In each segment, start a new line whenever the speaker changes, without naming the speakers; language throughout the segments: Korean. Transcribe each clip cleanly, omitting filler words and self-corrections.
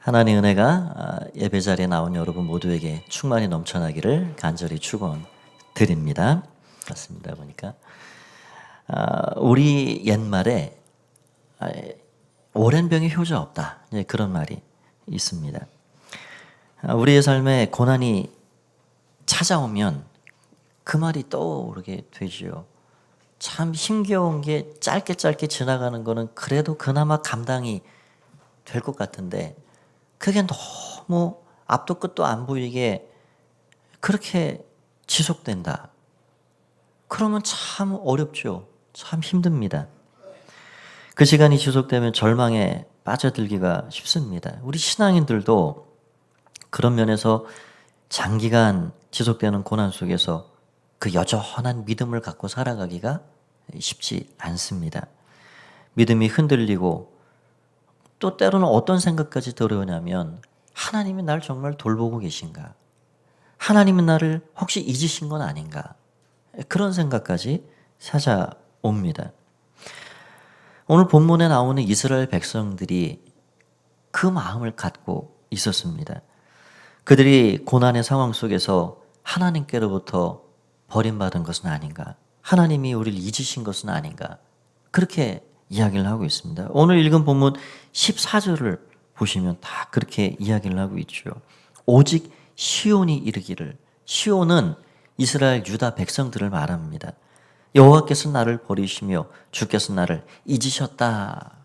하나님의 은혜가 예배 자리에 나온 여러분 모두에게 충만히 넘쳐나기를 간절히 축원드립니다. 맞습니다. 보니까 우리 옛말에 오랜 병에 효자 없다, 그런 말이 있습니다. 우리의 삶에 고난이 찾아오면 그 말이 떠오르게 되지요. 참 힘겨운 게 짧게 지나가는 거는 그래도 그나마 감당이 될 것 같은데, 그게 너무 앞도 끝도 안 보이게 그렇게 지속된다. 그러면 참 어렵죠. 참 힘듭니다. 그 시간이 지속되면 절망에 빠져들기가 쉽습니다. 우리 신앙인들도 그런 면에서 장기간 지속되는 고난 속에서 그 여전한 믿음을 갖고 살아가기가 쉽지 않습니다. 믿음이 흔들리고 또 때로는 어떤 생각까지 들어오냐면, 하나님이 날 정말 돌보고 계신가? 하나님은 나를 혹시 잊으신 건 아닌가? 그런 생각까지 찾아옵니다. 오늘 본문에 나오는 이스라엘 백성들이 그 마음을 갖고 있었습니다. 그들이 고난의 상황 속에서 하나님께로부터 버림받은 것은 아닌가? 하나님이 우리를 잊으신 것은 아닌가? 그렇게 이야기를 하고 있습니다. 오늘 읽은 본문 14절을 보시면 다 그렇게 이야기를 하고 있죠. 오직 시온이 이르기를, 시온은 이스라엘 유다 백성들을 말합니다. 여호와께서 나를 버리시며 주께서 나를 잊으셨다.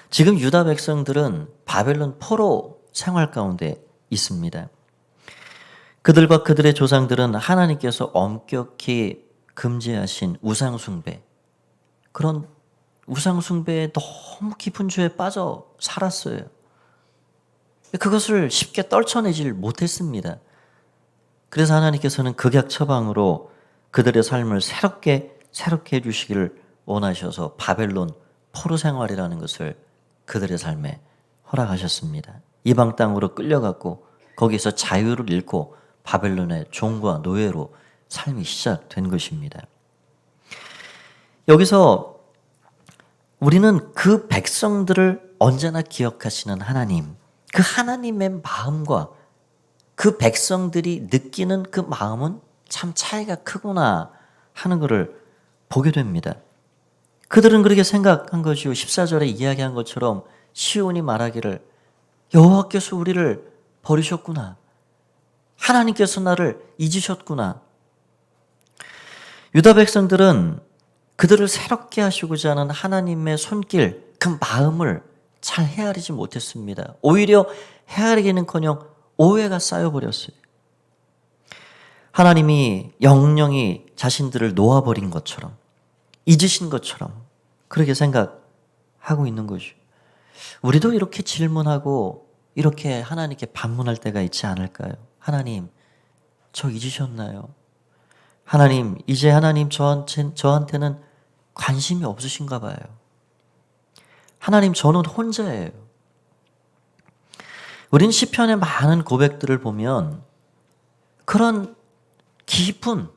지금 유다 백성들은 바벨론 포로 생활 가운데 있습니다. 그들과 그들의 조상들은 하나님께서 엄격히 금지하신 우상숭배, 그런 우상숭배에 너무 깊은 죄에 빠져 살았어요. 그것을 쉽게 떨쳐내질 못했습니다. 그래서 하나님께서는 극약 처방으로 그들의 삶을 새롭게 해주시기를 원하셔서 바벨론 포로 생활이라는 것을 그들의 삶에 허락하셨습니다. 이방 땅으로 끌려갔고 거기서 자유를 잃고 바벨론의 종과 노예로 삶이 시작된 것입니다. 여기서 우리는 그 백성들을 언제나 기억하시는 하나님, 그 하나님의 마음과 그 백성들이 느끼는 그 마음은 참 차이가 크구나 하는 것을 보게 됩니다. 그들은 그렇게 생각한 것이요, 14절에 이야기한 것처럼 시온이 말하기를 여호와께서 우리를 버리셨구나, 하나님께서 나를 잊으셨구나. 유다 백성들은 그들을 새롭게 하시고자 하는 하나님의 손길, 그 마음을 잘 헤아리지 못했습니다. 오히려 헤아리기는커녕 오해가 쌓여버렸어요. 하나님이 영영이 자신들을 놓아버린 것처럼, 잊으신 것처럼 그렇게 생각하고 있는 거죠. 우리도 이렇게 질문하고 이렇게 하나님께 반문할 때가 있지 않을까요? 하나님, 저 잊으셨나요? 하나님, 이제 하나님 저한테는 관심이 없으신가 봐요. 하나님, 저는 혼자예요. 우린 시편의 많은 고백들을 보면 그런 깊은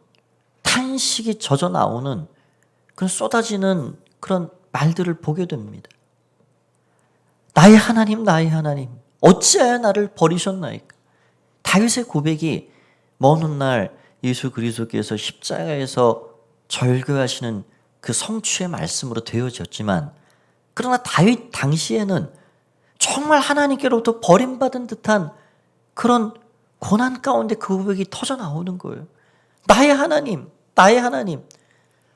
탄식이 젖어 나오는, 그런 쏟아지는 그런 말들을 보게 됩니다. 나의 하나님, 나의 하나님, 어찌하여 나를 버리셨나이까? 다윗의 고백이 먼 훗날 예수 그리스도께서 십자가에서 절규하시는 그 성취의 말씀으로 되어졌지만, 그러나 다윗 당시에는 정말 하나님께로부터 버림받은 듯한 그런 고난 가운데 그 고백이 터져 나오는 거예요. 나의 하나님, 나의 하나님,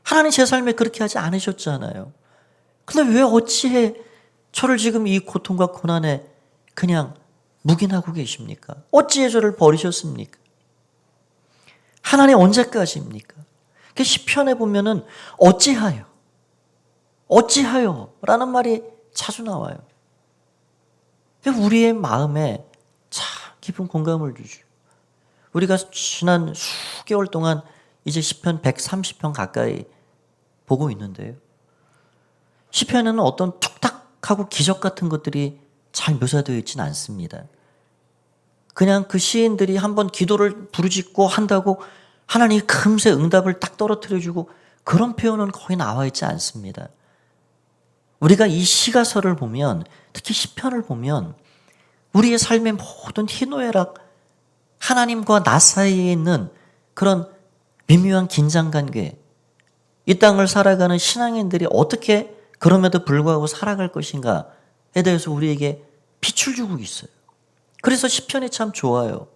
하나님 제 삶에 그렇게 하지 않으셨잖아요. 근데 왜 어찌해 저를 지금 이 고통과 고난에 그냥 묵인하고 계십니까? 어찌해 저를 버리셨습니까? 하나님 언제까지입니까? 그 시편에 보면은 어찌하여 라는 말이 자주 나와요. 우리의 마음에 참 깊은 공감을 주죠. 우리가 지난 수개월 동안 이제 시편 130편 가까이 보고 있는데요, 시편에는 어떤 툭탁하고 기적 같은 것들이 잘 묘사되어 있지는 않습니다. 그냥 그 시인들이 한번 기도를 부르짖고 한다고 하나님이 금세 응답을 딱 떨어뜨려주고, 그런 표현은 거의 나와 있지 않습니다. 우리가 이 시가서를 보면, 특히 시편을 보면 우리의 삶의 모든 희노애락, 하나님과 나 사이에 있는 그런 미묘한 긴장관계, 이 땅을 살아가는 신앙인들이 어떻게 그럼에도 불구하고 살아갈 것인가에 대해서 우리에게 빛을 주고 있어요. 그래서 시편이 참 좋아요.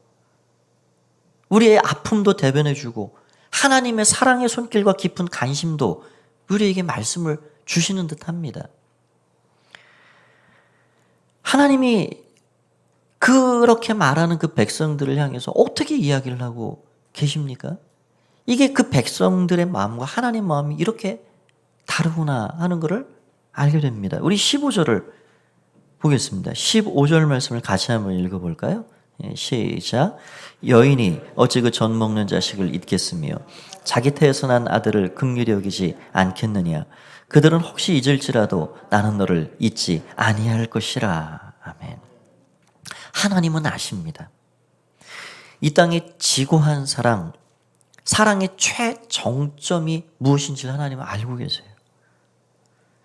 우리의 아픔도 대변해주고 하나님의 사랑의 손길과 깊은 관심도 우리에게 말씀을 주시는 듯합니다. 하나님이 그렇게 말하는 그 백성들을 향해서 어떻게 이야기를 하고 계십니까? 이게 그 백성들의 마음과 하나님 마음이 이렇게 다르구나 하는 것을 알게 됩니다. 우리 15절을 보겠습니다. 15절 말씀을 같이 한번 읽어볼까요? 시작. 여인이 어찌 그 젖 먹는 자식을 잊겠으며 자기 태에서 난 아들을 긍휼히 여기지 않겠느냐. 그들은 혹시 잊을지라도 나는 너를 잊지 아니할 것이라. 아멘. 하나님은 아십니다. 이 땅의 지고한 사랑, 사랑의 최정점이 무엇인지 하나님은 알고 계세요.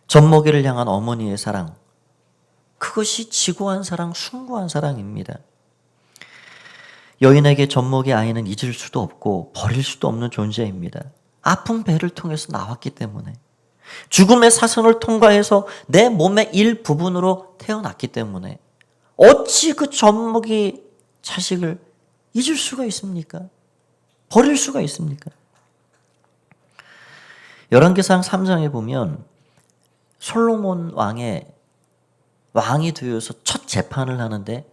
젖먹이를 향한 어머니의 사랑, 그것이 지고한 사랑, 숭고한 사랑입니다. 여인에게 젖먹이 아이는 잊을 수도 없고 버릴 수도 없는 존재입니다. 아픈 배를 통해서 나왔기 때문에, 죽음의 사선을 통과해서 내 몸의 일부분으로 태어났기 때문에 어찌 그 젖먹이 자식을 잊을 수가 있습니까? 버릴 수가 있습니까? 열왕기상 3장에 보면 솔로몬 왕이 되어서 첫 재판을 하는데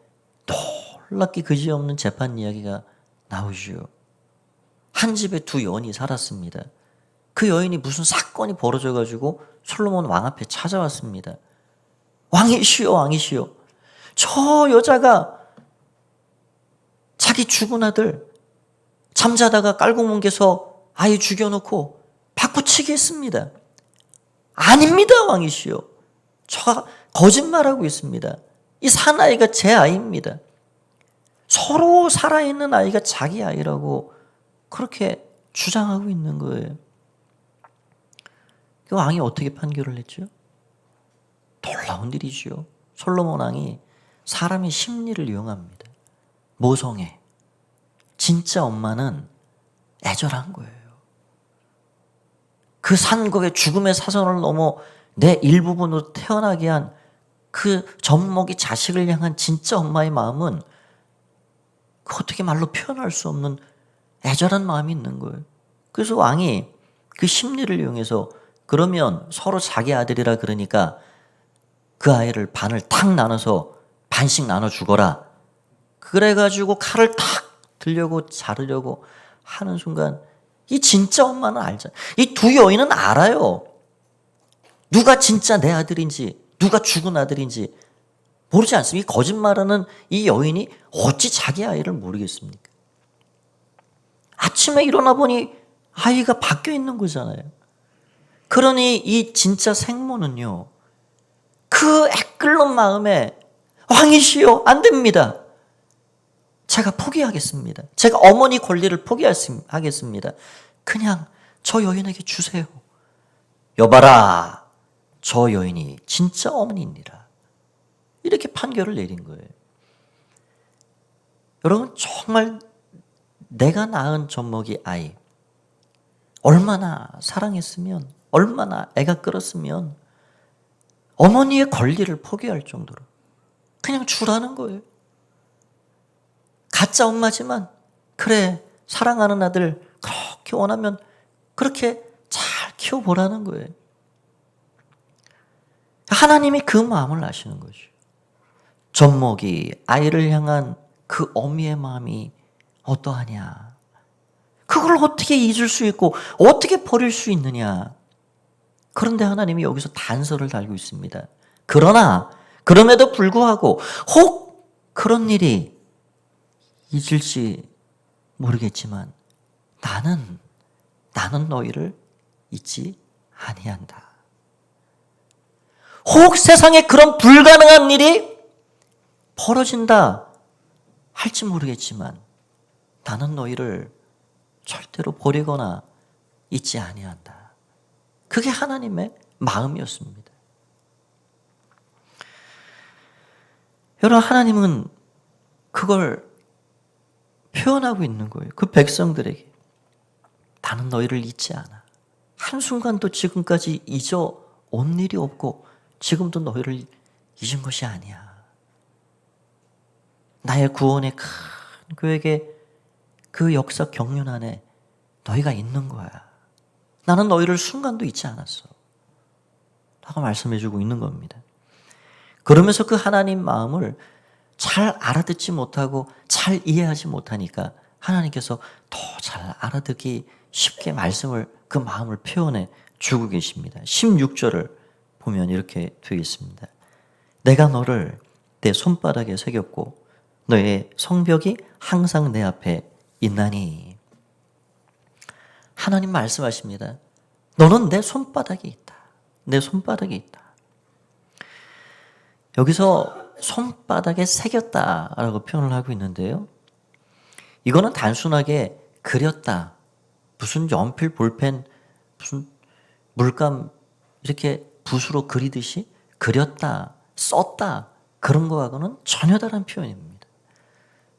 놀랍게 그지없는 재판 이야기가 나오지요. 한 집에 두 여인이 살았습니다. 그 여인이 무슨 사건이 벌어져가지고 솔로몬 왕 앞에 찾아왔습니다. 왕이시여, 왕이시여, 저 여자가 자기 죽은 아들 잠자다가 깔고뭉개서 아이 죽여놓고 바꾸치기 했습니다. 아닙니다, 왕이시여. 저 거짓말하고 있습니다. 이 사나이가 제 아이입니다. 서로 살아있는 아이가 자기 아이라고 그렇게 주장하고 있는 거예요. 그 왕이 어떻게 판결을 했죠? 놀라운 일이죠. 솔로몬 왕이 사람의 심리를 이용합니다. 모성애. 진짜 엄마는 애절한 거예요. 그 산곡의 죽음의 사선을 넘어 내 일부분으로 태어나게 한 그 젖먹이 자식을 향한 진짜 엄마의 마음은 그 어떻게 말로 표현할 수 없는 애절한 마음이 있는 거예요. 그래서 왕이 그 심리를 이용해서 그러면 서로 자기 아들이라 그러니까 그 아이를 반을 탁 나눠서 반씩 나눠 주거라. 그래가지고 칼을 탁 들려고 자르려고 하는 순간 이 진짜 엄마는 알잖아요. 이 두 여인은 알아요. 누가 진짜 내 아들인지, 누가 죽은 아들인지 모르지 않습니까? 이 거짓말하는 이 여인이 어찌 자기 아이를 모르겠습니까? 아침에 일어나 보니 아이가 바뀌어 있는 거잖아요. 그러니 이 진짜 생모는요, 그 애끓는 마음에 왕이시여, 안 됩니다. 제가 포기하겠습니다. 제가 어머니 권리를 포기하겠습니다. 그냥 저 여인에게 주세요. 여봐라, 저 여인이 진짜 어머니니라. 이렇게 판결을 내린 거예요. 여러분, 정말 내가 낳은 젖먹이 아이 얼마나 사랑했으면, 얼마나 애가 끌었으면 어머니의 권리를 포기할 정도로 그냥 주라는 거예요. 가짜 엄마지만 그래, 사랑하는 아들 그렇게 원하면 그렇게 잘 키워보라는 거예요. 하나님이 그 마음을 아시는 거죠. 젖먹이 아이를 향한 그 어미의 마음이 어떠하냐. 그걸 어떻게 잊을 수 있고 어떻게 버릴 수 있느냐. 그런데 하나님이 여기서 단서를 달고 있습니다. 그러나 그럼에도 불구하고 혹 그런 일이 잊을지 모르겠지만 나는 너희를 잊지 아니한다. 혹 세상에 그런 불가능한 일이 벌어진다 할지 모르겠지만 나는 너희를 절대로 버리거나 잊지 아니한다. 그게 하나님의 마음이었습니다. 여러분, 하나님은 그걸 표현하고 있는 거예요. 그 백성들에게. 나는 너희를 잊지 않아. 한순간도 지금까지 잊어온 일이 없고 지금도 너희를 잊은 것이 아니야. 나의 구원의 큰 계획의 그 역사 경륜 안에 너희가 있는 거야. 나는 너희를 순간도 잊지 않았어. 라고 말씀해주고 있는 겁니다. 그러면서 그 하나님 마음을 잘 알아듣지 못하고 잘 이해하지 못하니까 하나님께서 더 잘 알아듣기 쉽게 그 마음을 표현해 주고 계십니다. 16절을 보면 이렇게 되어 있습니다. 내가 너를 내 손바닥에 새겼고 너의 성벽이 항상 내 앞에 있나니. 하나님 말씀하십니다. 너는 내 손바닥에 있다. 내 손바닥에 있다. 여기서 손바닥에 새겼다라고 표현을 하고 있는데요. 이거는 단순하게 그렸다. 무슨 연필, 볼펜, 무슨 물감 이렇게 붓으로 그리듯이 그렸다, 썼다 그런 거하고는 전혀 다른 표현입니다.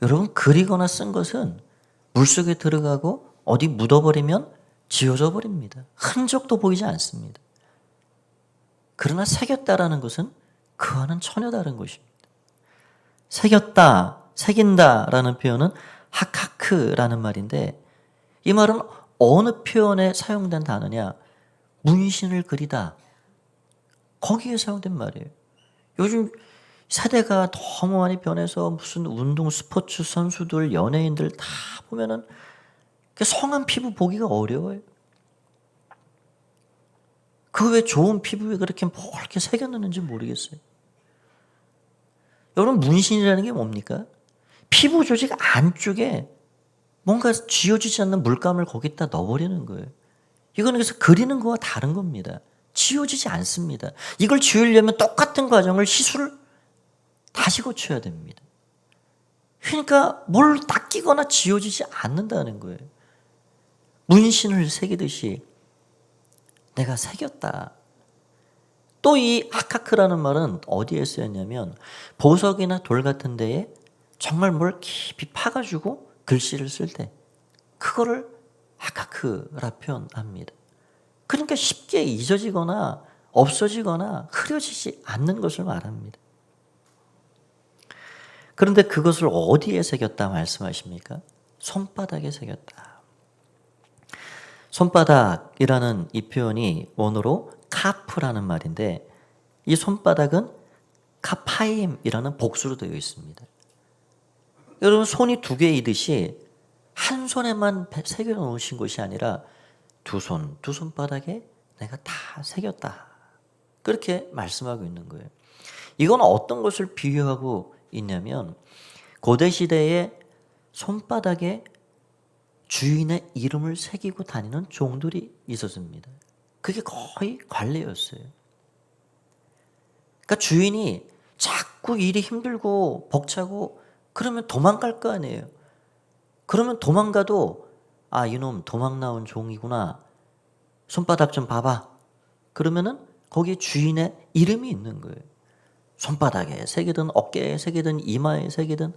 여러분, 그리거나 쓴 것은 물속에 들어가고 어디 묻어버리면 지워져 버립니다. 흔적도 보이지 않습니다. 그러나 새겼다라는 것은 그와는 전혀 다른 것입니다. 새겼다, 새긴다라는 표현은 하카크라는 말인데 이 말은 어느 표현에 사용된 단어냐? 문신을 그리다. 거기에 사용된 말이에요. 요즘 세대가 너무 많이 변해서 무슨 운동 스포츠 선수들, 연예인들 다 보면은 성한 피부 보기가 어려워요. 그 왜 좋은 피부에 그렇게 뭐 이렇게 새겨놓는지 모르겠어요. 여러분, 문신이라는 게 뭡니까? 피부 조직 안쪽에 뭔가 지워지지 않는 물감을 거기다 넣어버리는 거예요. 이거는 그래서 그리는 거와 다른 겁니다. 지워지지 않습니다. 이걸 지우려면 똑같은 과정을 시술을 다시 거쳐야 됩니다. 그러니까 뭘 닦이거나 지워지지 않는다는 거예요. 문신을 새기듯이 내가 새겼다. 또 이 하카크라는 말은 어디에 쓰였냐면 보석이나 돌 같은 데에 정말 뭘 깊이 파가지고 글씨를 쓸 때 그거를 하카크라 표현합니다. 그러니까 쉽게 잊어지거나 없어지거나 흐려지지 않는 것을 말합니다. 그런데 그것을 어디에 새겼다 말씀하십니까? 손바닥에 새겼다. 손바닥이라는 이 표현이 원어로 카프라는 말인데 이 손바닥은 카파임이라는 복수로 되어 있습니다. 여러분, 손이 두 개이듯이 한 손에만 새겨 놓으신 것이 아니라 두 손바닥에 내가 다 새겼다. 그렇게 말씀하고 있는 거예요. 이건 어떤 것을 비유하고 있냐면 고대 시대에 손바닥에 주인의 이름을 새기고 다니는 종들이 있었습니다. 그게 거의 관례였어요. 그러니까 주인이 자꾸 일이 힘들고 벅차고 그러면 도망갈 거 아니에요. 그러면 도망가도 이놈 도망 나온 종이구나. 손바닥 좀 봐봐. 그러면은 거기에 주인의 이름이 있는 거예요. 손바닥에 새기든 어깨에 새기든 이마에 새기든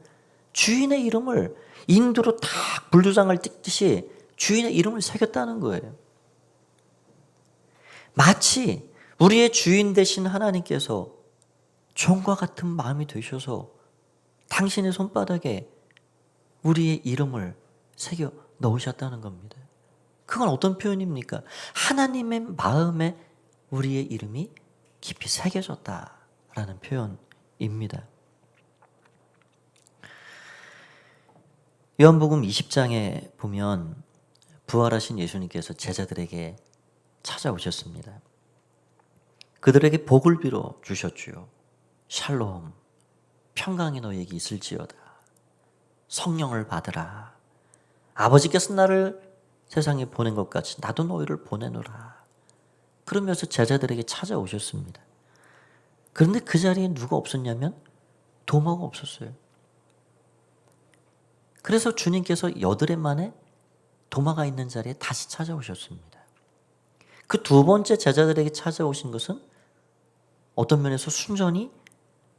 주인의 이름을 인두로 딱 불두장을 띄듯이 주인의 이름을 새겼다는 거예요. 마치 우리의 주인 되신 하나님께서 종과 같은 마음이 되셔서 당신의 손바닥에 우리의 이름을 새겨 넣으셨다는 겁니다. 그건 어떤 표현입니까? 하나님의 마음에 우리의 이름이 깊이 새겨졌다라는 표현입니다. 요한복음 20장에 보면 부활하신 예수님께서 제자들에게 찾아오셨습니다. 그들에게 복을 빌어 주셨지요. 샬롬, 평강이 너에게 있을지어다. 성령을 받으라. 아버지께서 나를 세상에 보낸 것 같이 나도 너희를 보내노라. 그러면서 제자들에게 찾아오셨습니다. 그런데 그 자리에 누가 없었냐면 도마가 없었어요. 그래서 주님께서 여드레 만에 도마가 있는 자리에 다시 찾아오셨습니다. 그 두 번째 제자들에게 찾아오신 것은 어떤 면에서 순전히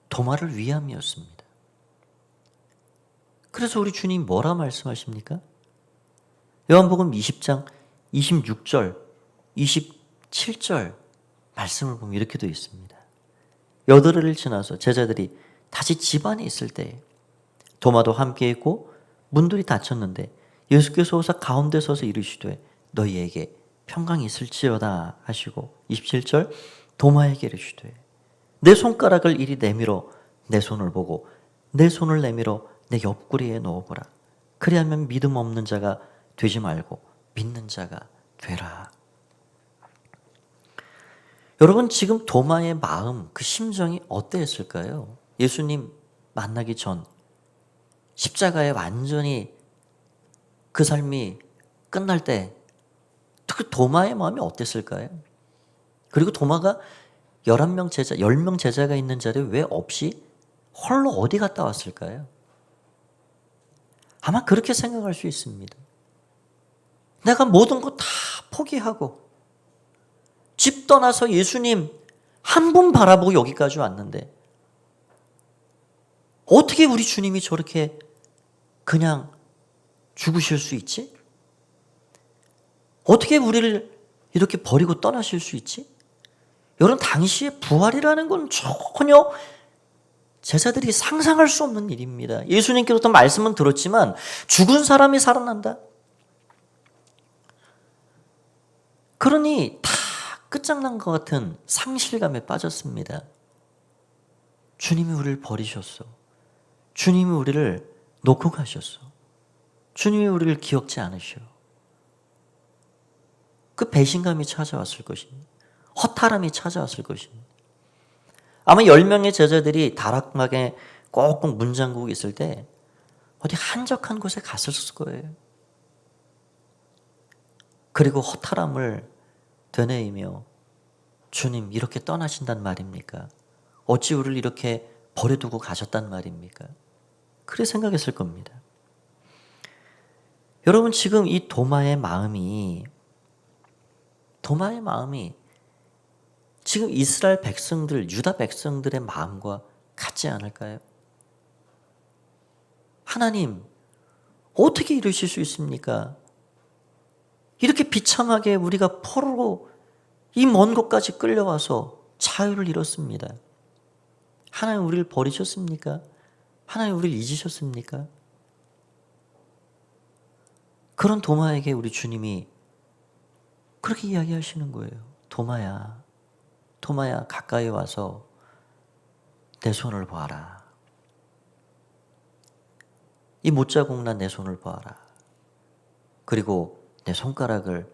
도마를 위함이었습니다. 그래서 우리 주님 뭐라 말씀하십니까? 요한복음 20장 26절, 27절 말씀을 보면 이렇게 되어 있습니다. 여드레를 지나서 제자들이 다시 집 안에 있을 때 도마도 함께 있고 문들이 닫혔는데 예수께서 오사 가운데 서서 이르시되 너희에게 평강이 있을지어다 하시고 27절 도마에게 이르시되 내 손가락을 이리 내밀어 내 손을 보고 내 손을 내밀어 내 옆구리에 넣어보라. 그리하면 믿음 없는 자가 되지 말고 믿는 자가 되라. 여러분 지금 도마의 마음, 그 심정이 어땠을까요? 예수님 만나기 전 십자가에 완전히 그 삶이 끝날 때 그 도마의 마음이 어땠을까요? 그리고 도마가 11명 제자, 10명 제자가 있는 자리에 왜 없이 홀로 어디 갔다 왔을까요? 아마 그렇게 생각할 수 있습니다. 내가 모든 거 다 포기하고 집 떠나서 예수님 한 분 바라보고 여기까지 왔는데 어떻게 우리 주님이 저렇게 그냥 죽으실 수 있지? 어떻게 우리를 이렇게 버리고 떠나실 수 있지? 여러분 당시에 부활이라는 건 전혀 제자들이 상상할 수 없는 일입니다. 예수님께서도 말씀은 들었지만 죽은 사람이 살아난다? 그러니 다 끝장난 것 같은 상실감에 빠졌습니다. 주님이 우리를 버리셨어. 주님이 우리를 놓고 가셨어. 주님이 우리를 기억지 않으셔. 그 배신감이 찾아왔을 것입니다. 허탈함이 찾아왔을 것입니다. 아마 10명의 제자들이 다락방에 꼭꼭 문 잠그고 있을 때 어디 한적한 곳에 갔었을 거예요. 그리고 허탈함을 되뇌이며 주님 이렇게 떠나신단 말입니까? 어찌 우리를 이렇게 버려두고 가셨단 말입니까? 그렇게 생각했을 겁니다. 여러분 지금 이 도마의 마음이 지금 이스라엘 백성들, 유다 백성들의 마음과 같지 않을까요? 하나님, 어떻게 이러실 수 있습니까? 이렇게 비참하게 우리가 포로로 이 먼 곳까지 끌려와서 자유를 잃었습니다. 하나님 우리를 버리셨습니까? 하나님 우리를 잊으셨습니까? 그런 도마에게 우리 주님이 그렇게 이야기하시는 거예요. 도마야, 가까이 와서 내 손을 보아라. 이 못자국 난 내 손을 보아라. 그리고 내 손가락을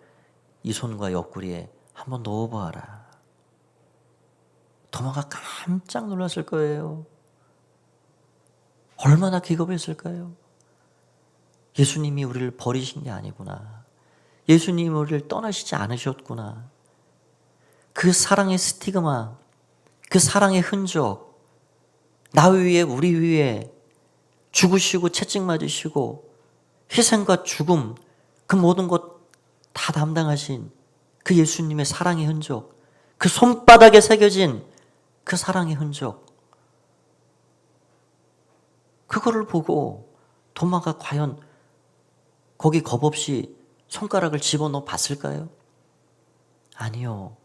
이 손과 옆구리에 한번 넣어보아라. 도마가 깜짝 놀랐을 거예요. 얼마나 기겁했을까요? 예수님이 우리를 버리신 게 아니구나. 예수님이 우리를 떠나시지 않으셨구나. 그 사랑의 스티그마, 그 사랑의 흔적, 나 위에 우리 위에 죽으시고 채찍 맞으시고 희생과 죽음 그 모든 것 다 담당하신 그 예수님의 사랑의 흔적, 그 손바닥에 새겨진 그 사랑의 흔적, 그거를 보고 도마가 과연 거기 겁없이 손가락을 집어넣어 봤을까요? 아니요.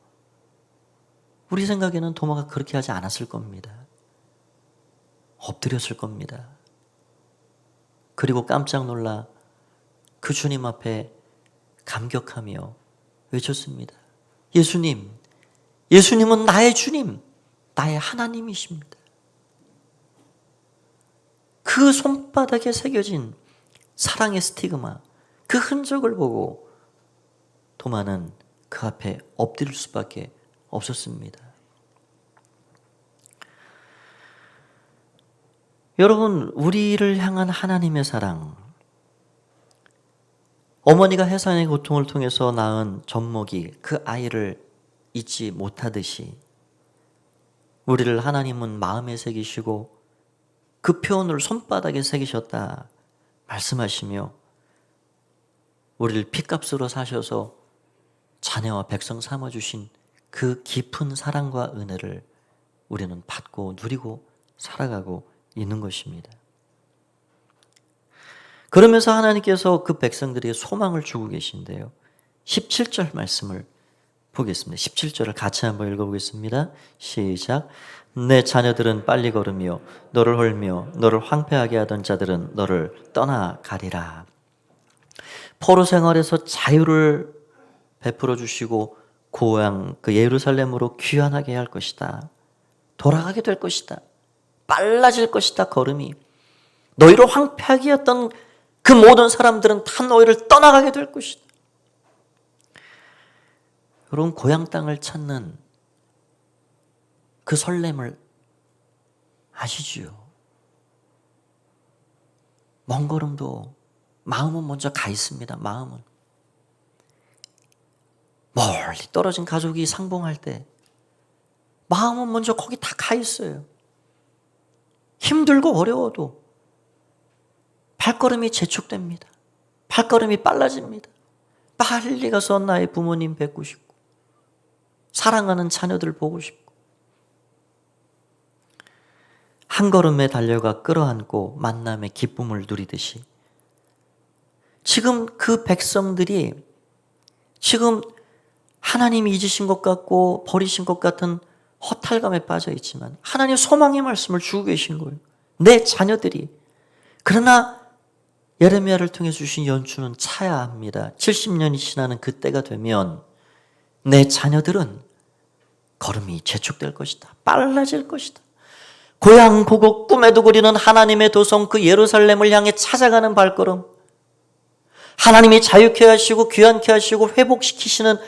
우리 생각에는 도마가 그렇게 하지 않았을 겁니다. 엎드렸을 겁니다. 그리고 깜짝 놀라 그 주님 앞에 감격하며 외쳤습니다. 예수님은 나의 주님, 나의 하나님이십니다. 그 손바닥에 새겨진 사랑의 스티그마, 그 흔적을 보고 도마는 그 앞에 엎드릴 수밖에 없었습니다. 여러분, 우리를 향한 하나님의 사랑, 어머니가 해산의 고통을 통해서 낳은 젖먹이 그 아이를 잊지 못하듯이 우리를 하나님은 마음에 새기시고 그 표현을 손바닥에 새기셨다 말씀하시며 우리를 핏값으로 사셔서 자녀와 백성 삼아주신 그 깊은 사랑과 은혜를 우리는 받고 누리고 살아가고 있는 것입니다. 그러면서 하나님께서 그 백성들에게 소망을 주고 계신데요. 17절 말씀을 보겠습니다. 17절을 같이 한번 읽어보겠습니다. 시작. 내 자녀들은 빨리 걸으며 너를 홀며 너를 황폐하게 하던 자들은 너를 떠나가리라. 포로 생활에서 자유를 베풀어 주시고 고향 그 예루살렘으로 귀환하게 할 것이다. 돌아가게 될 것이다. 빨라질 것이다. 걸음이. 너희를 황폐하게 했던 그 모든 사람들은 다 너희를 떠나가게 될 것이다. 여러분, 고향 땅을 찾는 그 설렘을 아시지요? 먼 걸음도 마음은 먼저 가 있습니다. 마음은. 멀리 떨어진 가족이 상봉할 때 마음은 먼저 거기 다 가 있어요. 힘들고 어려워도 발걸음이 재촉됩니다. 발걸음이 빨라집니다. 빨리 가서 나의 부모님 뵙고 싶고 사랑하는 자녀들 보고 싶고 한 걸음에 달려가 끌어안고 만남의 기쁨을 누리듯이 지금 그 백성들이 지금 하나님이 잊으신 것 같고 버리신 것 같은 허탈감에 빠져 있지만 하나님 소망의 말씀을 주고 계신 거예요. 내 자녀들이. 그러나 예레미야를 통해 주신 연주는 차야 합니다. 70년이 지나는 그때가 되면 내 자녀들은 걸음이 재촉될 것이다. 빨라질 것이다. 고향 고국 꿈에도 그리는 하나님의 도성 그 예루살렘을 향해 찾아가는 발걸음, 하나님이 자유케 하시고 귀환케 하시고 회복시키시는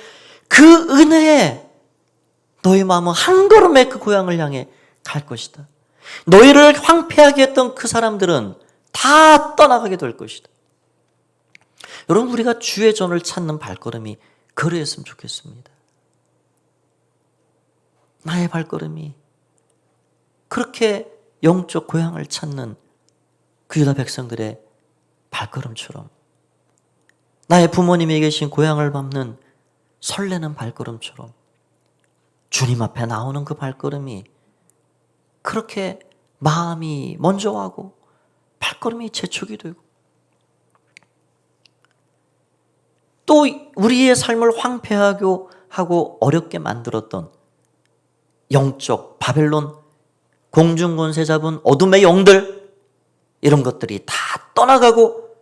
그 은혜에 너희 마음은 한 걸음에 그 고향을 향해 갈 것이다. 너희를 황폐하게 했던 그 사람들은 다 떠나가게 될 것이다. 여러분, 우리가 주의 전을 찾는 발걸음이 그러했으면 좋겠습니다. 나의 발걸음이 그렇게 영적 고향을 찾는 그 유다 백성들의 발걸음처럼, 나의 부모님이 계신 고향을 밟는 설레는 발걸음처럼 주님 앞에 나오는 그 발걸음이 그렇게 마음이 먼저 하고 발걸음이 재촉이 되고 또 우리의 삶을 황폐하고 하고 어렵게 만들었던 영적 바벨론 공중권세 잡은 어둠의 영들, 이런 것들이 다 떠나가고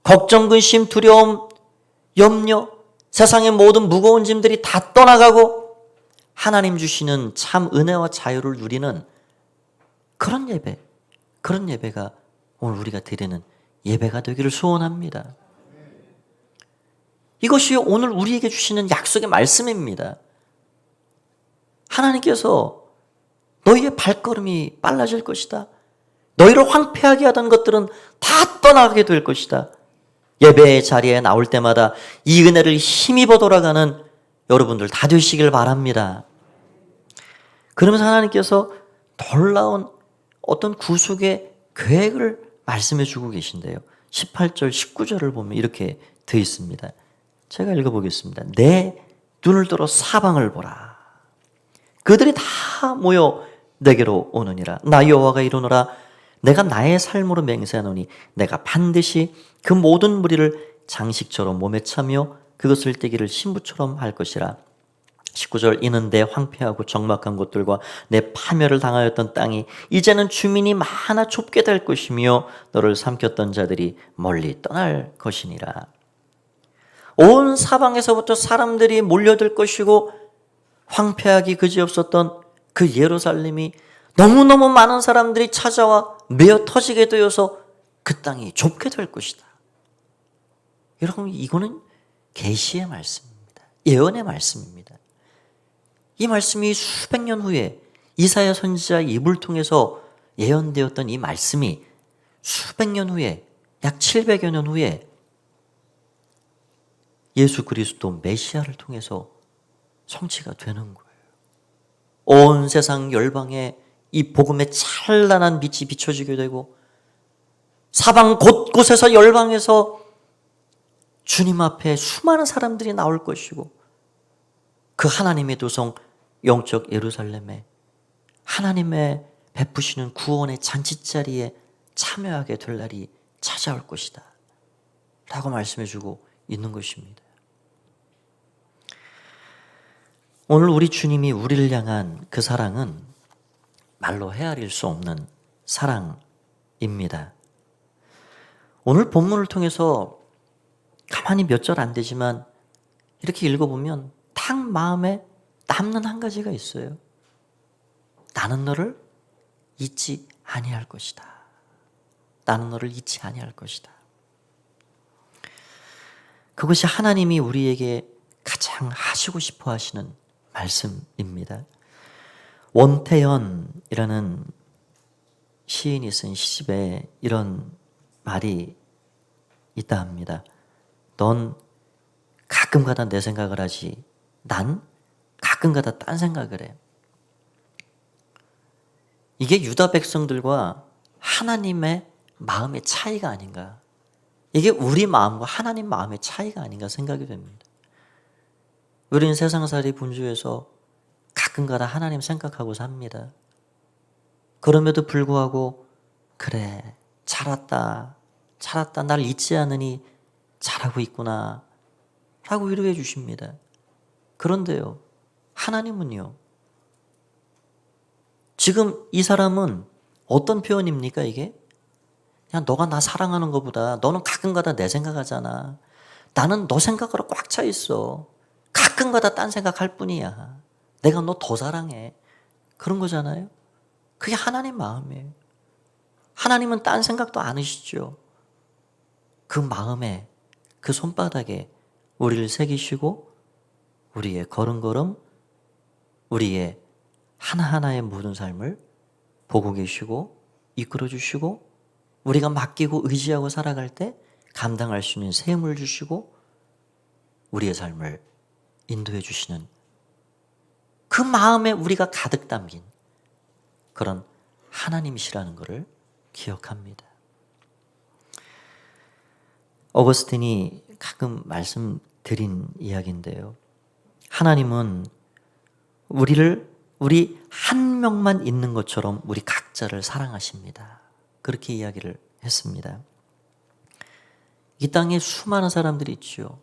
걱정, 근심, 두려움, 염려, 세상의 모든 무거운 짐들이 다 떠나가고 하나님 주시는 참 은혜와 자유를 누리는 그런 예배, 그런 예배가 오늘 우리가 드리는 예배가 되기를 소원합니다. 이것이 오늘 우리에게 주시는 약속의 말씀입니다. 하나님께서 너희의 발걸음이 빨라질 것이다. 너희를 황폐하게 하던 것들은 다 떠나게 될 것이다. 예배의 자리에 나올 때마다 이 은혜를 힘입어 돌아가는 여러분들 다 되시길 바랍니다. 그러면서 하나님께서 놀라운 어떤 구속의 계획을 말씀해 주고 계신데요. 18절, 19절을 보면 이렇게 되어 있습니다. 제가 읽어보겠습니다. 내 눈을 들어 사방을 보라. 그들이 다 모여 내게로 오느니라. 나 여호와가 이르노라. 내가 나의 삶으로 맹세하노니 내가 반드시 그 모든 무리를 장식처럼 몸에 차며 그것을 떼기를 신부처럼 할 것이라. 19절, 이는 내 황폐하고 적막한 곳들과 내 파멸을 당하였던 땅이 이제는 주민이 많아 좁게 될 것이며 너를 삼켰던 자들이 멀리 떠날 것이니라. 온 사방에서부터 사람들이 몰려들 것이고 황폐하기 그지없었던 그 예루살렘이 너무너무 많은 사람들이 찾아와 메어 터지게 되어서 그 땅이 좁게 될 것이다. 여러분, 이거는 계시의 말씀입니다. 예언의 말씀입니다. 이 말씀이 수백 년 후에 이사야 선지자의 입을 통해서 예언되었던 이 말씀이 수백 년 후에, 약 700여 년 후에 예수 그리스도 메시아를 통해서 성취가 되는 거예요. 온 세상 열방에 이 복음의 찬란한 빛이 비춰지게 되고 사방 곳곳에서 열방에서 주님 앞에 수많은 사람들이 나올 것이고 그 하나님의 도성 영적 예루살렘에 하나님의 베푸시는 구원의 잔치자리에 참여하게 될 날이 찾아올 것이다 라고 말씀해주고 있는 것입니다. 오늘 우리 주님이 우리를 향한 그 사랑은 말로 헤아릴 수 없는 사랑입니다. 오늘 본문을 통해서 가만히 몇 절 안 되지만 이렇게 읽어보면 딱 마음에 남는 한 가지가 있어요. 나는 너를 잊지 아니할 것이다. 나는 너를 잊지 아니할 것이다. 그것이 하나님이 우리에게 가장 하시고 싶어 하시는 말씀입니다. 원태연이라는 시인이 쓴 시집에 이런 말이 있다 합니다. 넌 가끔가다 내 생각을 하지 난 가끔가다 딴 생각을 해. 이게 유다 백성들과 하나님의 마음의 차이가 아닌가. 이게 우리 마음과 하나님 마음의 차이가 아닌가 생각이 됩니다. 우리는 세상살이 분주해서 가끔가다 하나님 생각하고 삽니다. 그럼에도 불구하고 그래 잘 왔다 날 잊지 않으니 잘하고 있구나 라고 위로해 주십니다. 그런데요 하나님은요, 지금 이 사람은 어떤 표현입니까 이게? 그냥 너가 나 사랑하는 것보다 너는 가끔가다 내 생각하잖아. 나는 너 생각으로 꽉 차 있어. 가끔가다 딴 생각할 뿐이야. 내가 너 더 사랑해. 그런 거잖아요. 그게 하나님 마음이에요. 하나님은 딴 생각도 안 하시죠. 그 마음에 그 손바닥에 우리를 새기시고 우리의 걸음걸음, 우리의 하나하나의 모든 삶을 보고 계시고 이끌어 주시고 우리가 맡기고 의지하고 살아갈 때 감당할 수 있는 셈을 주시고 우리의 삶을 인도해 주시는 그 마음에 우리가 가득 담긴 그런 하나님이시라는 것을 기억합니다. 어거스틴이 가끔 말씀드린 이야기인데요. 하나님은 우리 한 명만 있는 것처럼 우리 각자를 사랑하십니다. 그렇게 이야기를 했습니다. 이 땅에 수많은 사람들이 있죠.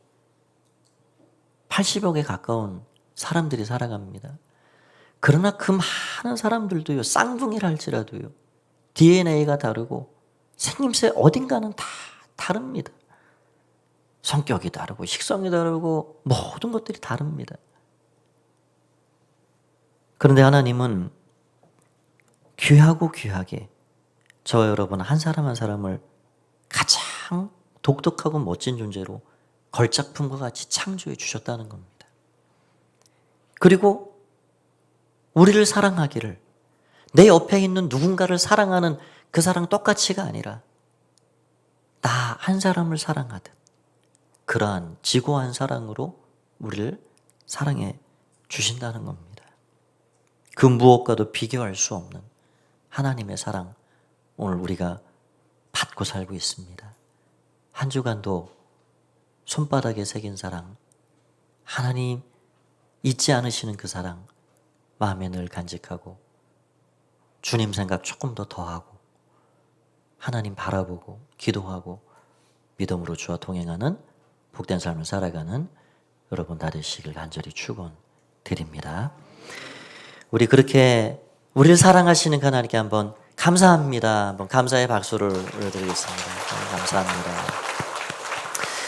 80억에 가까운 사람들이 살아갑니다. 그러나 그 많은 사람들도요, 쌍둥이라 할지라도요, DNA가 다르고 생김새 어딘가는 다 다릅니다. 성격이 다르고 식성이 다르고 모든 것들이 다릅니다. 그런데 하나님은 귀하고 귀하게 저 여러분 한 사람 한 사람을 가장 독특하고 멋진 존재로 걸작품과 같이 창조해 주셨다는 겁니다. 그리고 우리를 사랑하기를 내 옆에 있는 누군가를 사랑하는 그 사랑 똑같이가 아니라 나 한 사람을 사랑하듯 그러한 지고한 사랑으로 우리를 사랑해 주신다는 겁니다. 그 무엇과도 비교할 수 없는 하나님의 사랑 오늘 우리가 받고 살고 있습니다. 한 주간도 손바닥에 새긴 사랑, 하나님 잊지 않으시는 그 사랑 마음에 늘 간직하고 주님 생각 조금 더 더하고 하나님 바라보고 기도하고 믿음으로 주와 동행하는 복된 삶을 살아가는 여러분 다 되시길 간절히 축원드립니다. 우리 그렇게 우리를 사랑하시는 그 하나님께 한번 감사합니다. 한번 감사의 박수를 올려드리겠습니다. 감사합니다.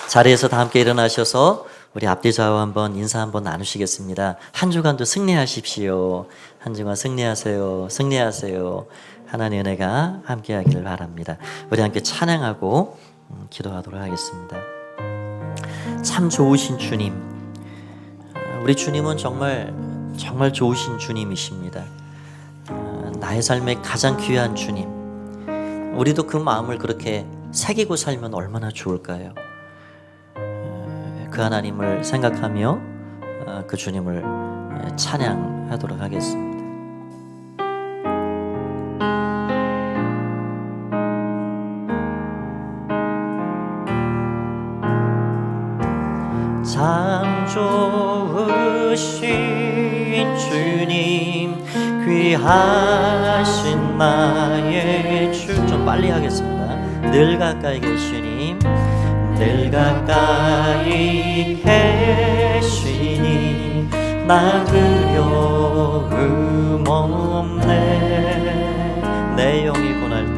자리에서 다 함께 일어나셔서 우리 앞뒤 좌우 한번 인사 한번 나누시겠습니다. 한 주간도 승리하십시오. 한 주간 승리하세요. 승리하세요. 하나님의 은혜가 함께하기를 바랍니다. 우리 함께 찬양하고 기도하도록 하겠습니다. 참 좋으신 주님, 우리 주님은 정말 좋으신 주님이십니다. 나의 삶에 가장 귀한 주님, 우리도 그 마음을 그렇게 새기고 살면 얼마나 좋을까요? 그 하나님을 생각하며 그 주님을 찬양하도록 하겠습니다. 참 좋으신 주님, 귀하신 나의 주. 좀 빨리 하겠습니다. 늘 가까이 계시니 늘 가까이 계시니 나 두려움 없네. 내 영이 고날 때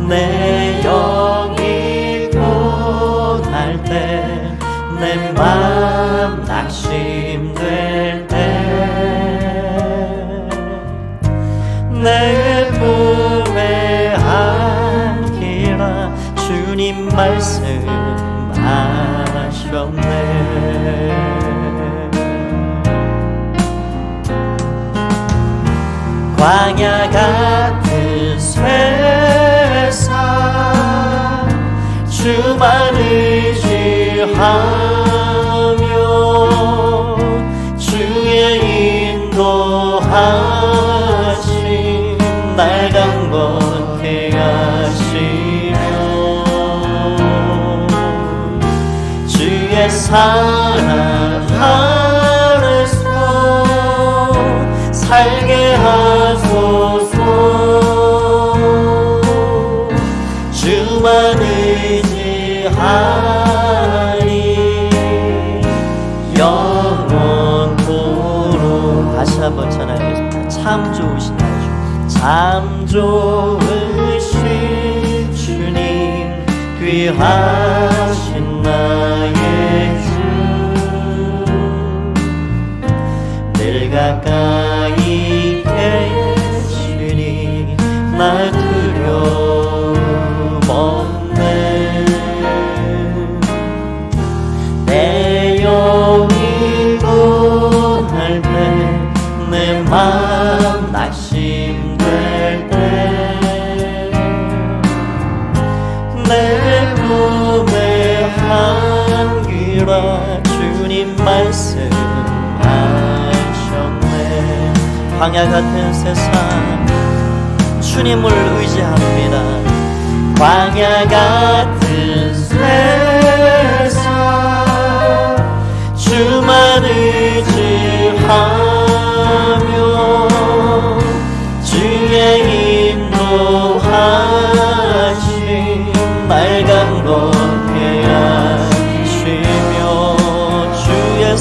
내 영이 고날 때 내 맘 낙심될 때 내 품에 안기라 주님 말씀하셨네. 광야 같은 세상 주만 의지하며 주의 인도하심 날 강건케 하시며 주의 사랑 안에서 살게 하소서. 주만 의지하니 영원토록. 다시 한번 찬양하겠습니다. 참 좋으신 주, 참 좋으신 주님, 귀하신 나의 주, 늘 가까이 계시니 날 두려움 없네. 내 영이 고날 때 내 맘 낙심될 때 내 꿈에 한귀라 주님 말씀하셨네. 광야 같은 세상 주님을 의지합니다. 광야 같은 세상 주만 의지하며 주의 인도하심 날 강건케 하시며 주의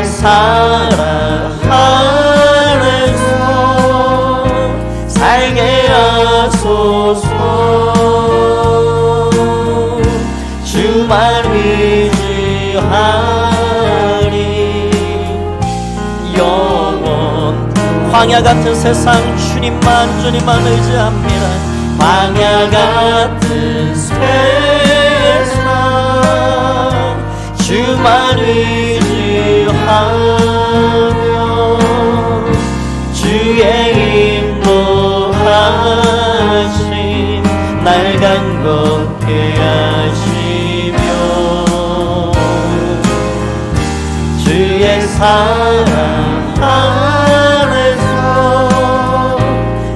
사랑 안에서 살게 하소서. 주만 의지하리 영원. 광야 같은 세상 주님만 의지합니다. 광야 같은 세상 주만 의지하며 주의 인도하심 날 강건케 하시며 주의 사랑 안에서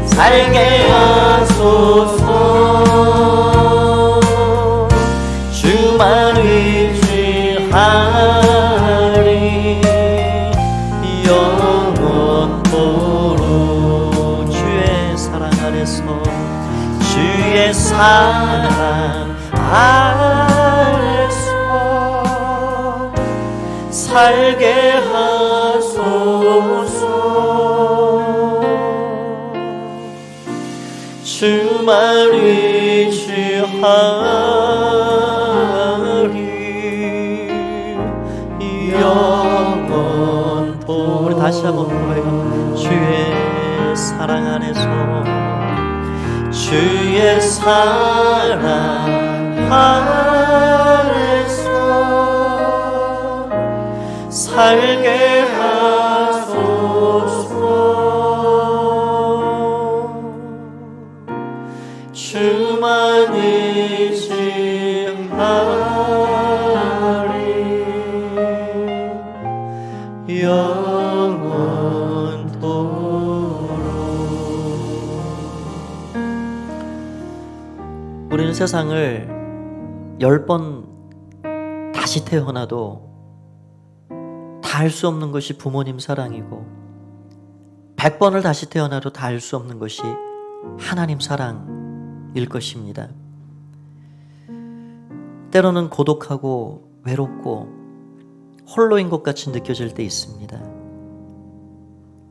살게 하소서. 주만 의지하리 영원토록. 주의 사랑 안에서 주의 사랑 안에서 살게 하소서. 주만 의지하리 영원토록. 우리 다시 한번 불러요. 주의 사랑 안에서 주의 사랑 안에서 살게 하소서. 주만 의지하리 영원토록. 우리는 세상을 10번 다시 태어나도 다 알 수 없는 것이 부모님 사랑이고 100번을 다시 태어나도 다 알 수 없는 것이 하나님 사랑 것입니다. 때로는 고독하고 외롭고 홀로인 것 같이 느껴질 때 있습니다.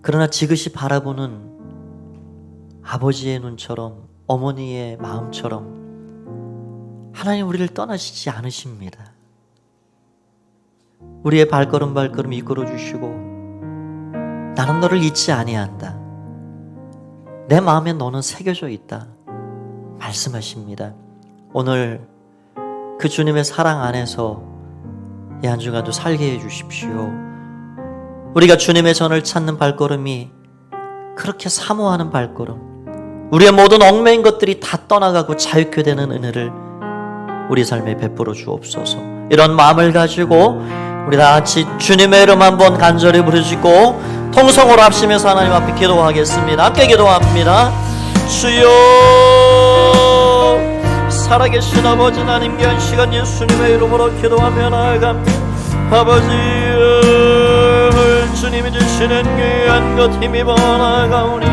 그러나 지그시 바라보는 아버지의 눈처럼, 어머니의 마음처럼 하나님 우리를 떠나시지 않으십니다. 우리의 발걸음 이끌어 주시고 나는 너를 잊지 아니한다. 내 마음에 너는 새겨져 있다. 말씀하십니다. 오늘 그 주님의 사랑 안에서 이 한 주간도 살게 해 주십시오. 우리가 주님의 전을 찾는 발걸음이 그렇게 사모하는 발걸음, 우리의 모든 얽매인 것들이 다 떠나가고 자유케 되는 은혜를 우리 삶에 베풀어 주옵소서. 이런 마음을 가지고 우리 다 같이 주님의 이름 한번 간절히 부르시고 통성으로 합심해서 하나님 앞에 기도하겠습니다. 함께 기도합니다. 주여, 살아계신 아버지 하나님, 귀한 시간 예수님의 이름으로 기도하며 나아갑니다. 아버지여, 주님이 주시는 귀한 것 힘입어 나아가오니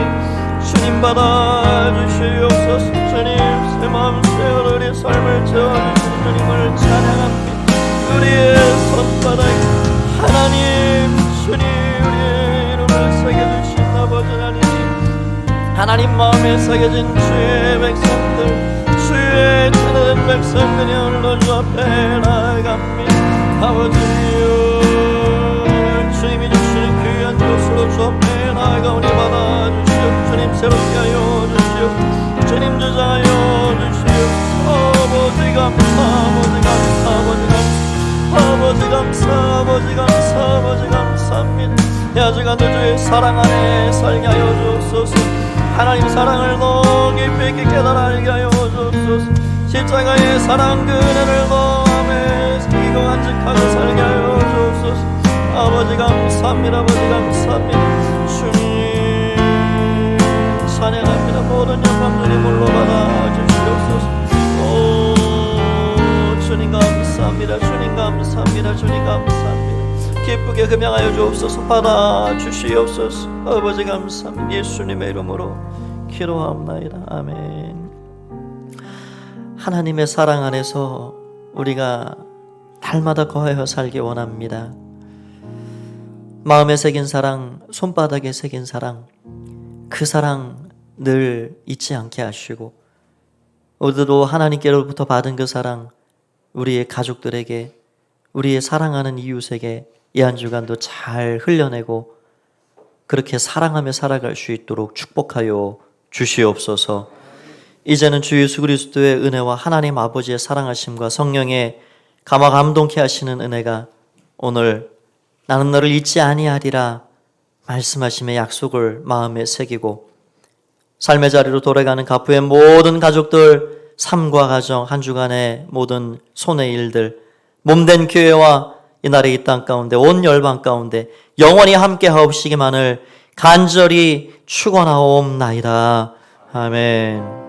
주님 받아주시옵소서. 주님 새 마음 새 우리 삶을 채워주신 주님을 찬양합니다. 우리의 손바닥 하나님, 주님 우리의 이름을 새겨주신 아버지 하나님, 하나님 마음에 새겨진 주의 백성들, 주의 찾는 백성들이 오늘 주 앞에 나아갑니다. 아버지여, 주님이 주시는 귀한 것으로 주 앞에 나아가오니 받아주시오. 주님 새롭게 하여 주시오. 주님 주자하여 주시오. 아버지 감사, 아버지 감사, 아버지 감사, 아버지 감사, 아버지 감사, 아버지 감사합니다. 야주가 주의 사랑 안에 살게 하여 주옵소서. 하나님 사랑을 더 깊이 깨달아 알게 하여 주옵소서. 십자가의 사랑 그 은혜를 더 마음에 새기고 간직하고 살게 하여 주옵소서. 아버지 감사합니다. 아버지 감사합니다. 주님 찬양합니다. 모든 영광 주님 홀로 받아 주시옵소서. 오 주님 감사합니다. 주님 감사합니다. 주님 감사합니다. 기쁘게 금양하여 주옵소서. 받아 주시옵소서. 아버지 감사합니다. 예수님의 이름으로 기도하옵나이다. 아멘. 하나님의 사랑 안에서 우리가 날마다 거하여 살기 원합니다. 마음에 새긴 사랑, 손바닥에 새긴 사랑, 그 사랑 늘 잊지 않게 하시고, 우리도 하나님께로부터 받은 그 사랑 우리의 가족들에게, 우리의 사랑하는 이웃에게 이 한 주간도 잘 흘려내고 그렇게 사랑하며 살아갈 수 있도록 축복하여 주시옵소서. 이제는 주 예수 그리스도의 은혜와 하나님 아버지의 사랑하심과 성령의 감화 감동케 하시는 은혜가 오늘 나는 너를 잊지 아니하리라 말씀하심의 약속을 마음에 새기고 삶의 자리로 돌아가는 가부의 모든 가족들, 삶과 가정, 한 주간의 모든 손의 일들, 몸된 교회와 이날의 이 땅 가운데 온 열방 가운데 영원히 함께 하옵시기만을 간절히 축원하옵나이다. 아멘.